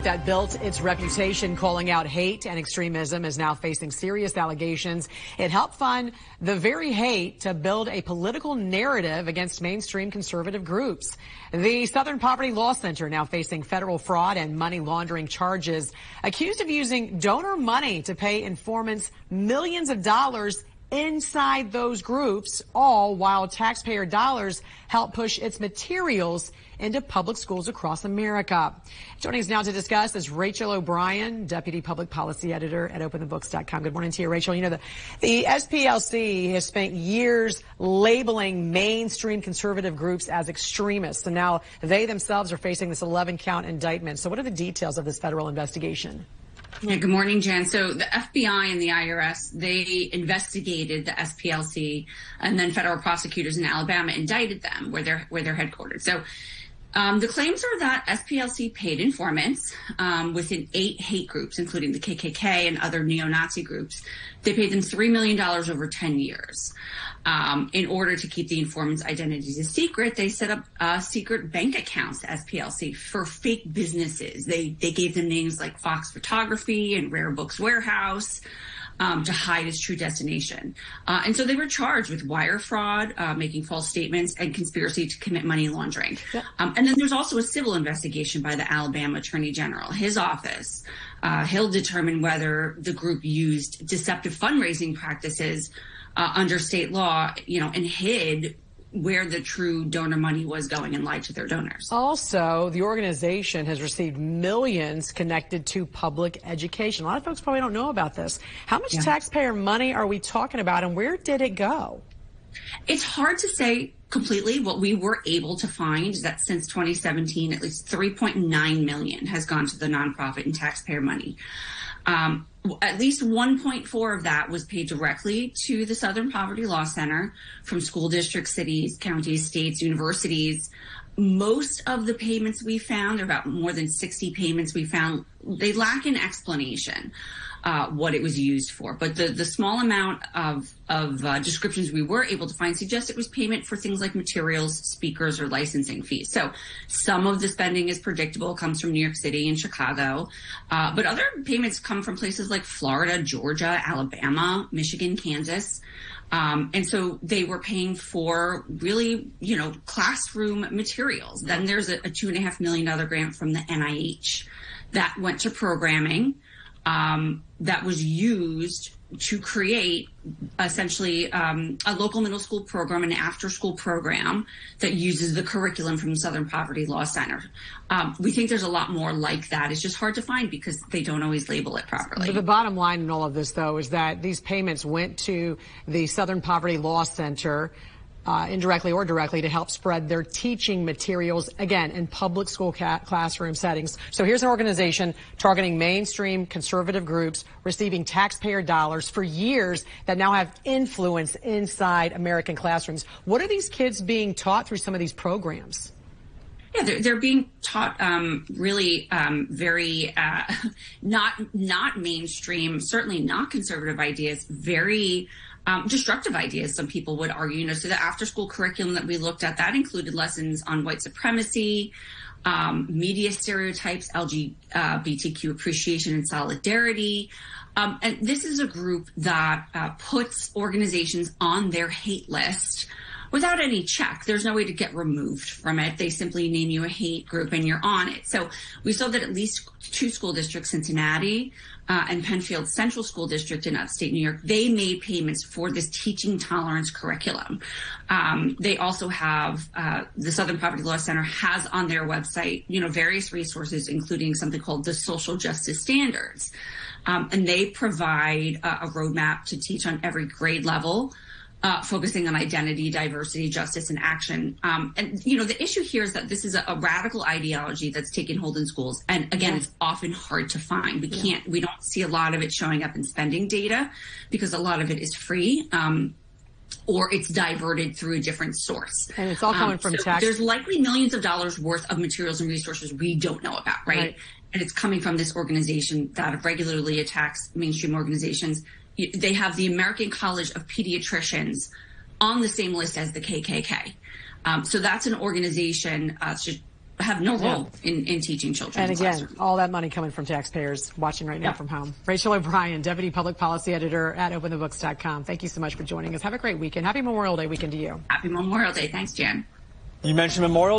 that built its reputation calling out hate and extremism is now facing serious allegations. It helped fund the very hate to build a political narrative against mainstream conservative groups. The Southern Poverty Law Center now facing federal fraud and money laundering charges, accused of using donor money to pay informants millions of dollars inside those groups, all while taxpayer dollars help push its materials into public schools across America. Joining us now to discuss is Rachel O'Brien, Deputy Public Policy Editor at OpenTheBooks.com. Good morning to you, Rachel. You know, the SPLC has spent years labeling mainstream conservative groups as extremists, and now they themselves are facing this 11-count indictment. So what are the details of this federal investigation? Yeah, good morning, Jen. So the FBI and the IRS, they investigated the SPLC, and then federal prosecutors in Alabama indicted them where they're headquartered. So the claims are that SPLC paid informants within 8 hate groups, including the KKK and other neo-Nazi groups. They paid them $3 million over 10 years. In order to keep the informant's identities a secret, they set up secret bank accounts to SPLC for fake businesses. They gave them names like Fox Photography and Rare Books Warehouse to hide its true destination. And so they were charged with wire fraud, making false statements, and conspiracy to commit money laundering. Yep. And then there's also a civil investigation by the Alabama Attorney General. His office, he'll determine whether the group used deceptive fundraising practices under state law, and hid where the true donor money was going and lied to their donors. Also, the organization has received millions connected to public education. A lot of folks probably don't know about this. How much taxpayer money are we talking about, and where did it go? It's hard to say completely. What we were able to find is that since 2017, at least $3.9 million has gone to the nonprofit and taxpayer money. At least 1.4 of that was paid directly to the Southern Poverty Law Center from school districts, cities, counties, states, universities. Most of the payments we found, there are about more than 60 payments we found, they lack an explanation what it was used for. But the small amount of descriptions we were able to find suggest it was payment for things like materials, speakers, or licensing fees. So some of the spending is predictable, comes from New York City and Chicago, but other payments come from places like Florida, Georgia, Alabama, Michigan, Kansas. And so they were paying for really, classroom materials. Then there's a $2.5 million grant from the NIH that went to programming that was used to create essentially a local middle school program, an after-school program that uses the curriculum from the Southern Poverty Law Center. We think there's a lot more like that. It's just hard to find because they don't always label it properly. But the bottom line in all of this, though, is that these payments went to the Southern Poverty Law Center, indirectly or directly, to help spread their teaching materials, again, in public school classroom settings. So here's an organization targeting mainstream conservative groups, receiving taxpayer dollars for years that now have influence inside American classrooms. What are these kids being taught through some of these programs? Yeah, they're being taught really very not mainstream, certainly not conservative ideas, very destructive ideas, some people would argue. So the after-school curriculum that we looked at, that included lessons on white supremacy, media stereotypes, LGBTQ appreciation and solidarity. And this is a group that puts organizations on their hate list without any check. There's no way to get removed from it. They simply name you a hate group and you're on it. So we saw that at least 2 school districts, Cincinnati and Penfield Central School District in upstate New York, they made payments for this teaching tolerance curriculum. They also have, the Southern Poverty Law Center has on their website, various resources, including something called the Social Justice Standards. And they provide a roadmap to teach on every grade level, focusing on identity, diversity, justice, and action. And the issue here is that this is a radical ideology that's taken hold in schools. And again, it's often hard to find. We don't see a lot of it showing up in spending data because a lot of it is free. Or it's diverted through a different source. And it's all coming from tax. There's likely millions of dollars worth of materials and resources we don't know about, right? And it's coming from this organization that regularly attacks mainstream organizations. They have the American College of Pediatricians on the same list as the KKK. So that's an organization have no role in teaching children. And again, all that money coming from taxpayers watching right now from home. Rachel O'Brien, Deputy Public Policy Editor at OpenTheBooks.com. Thank you so much for joining us. Have a great weekend. Happy Memorial Day weekend to you. Happy Memorial Day. Thanks, Jan. You mentioned Memorial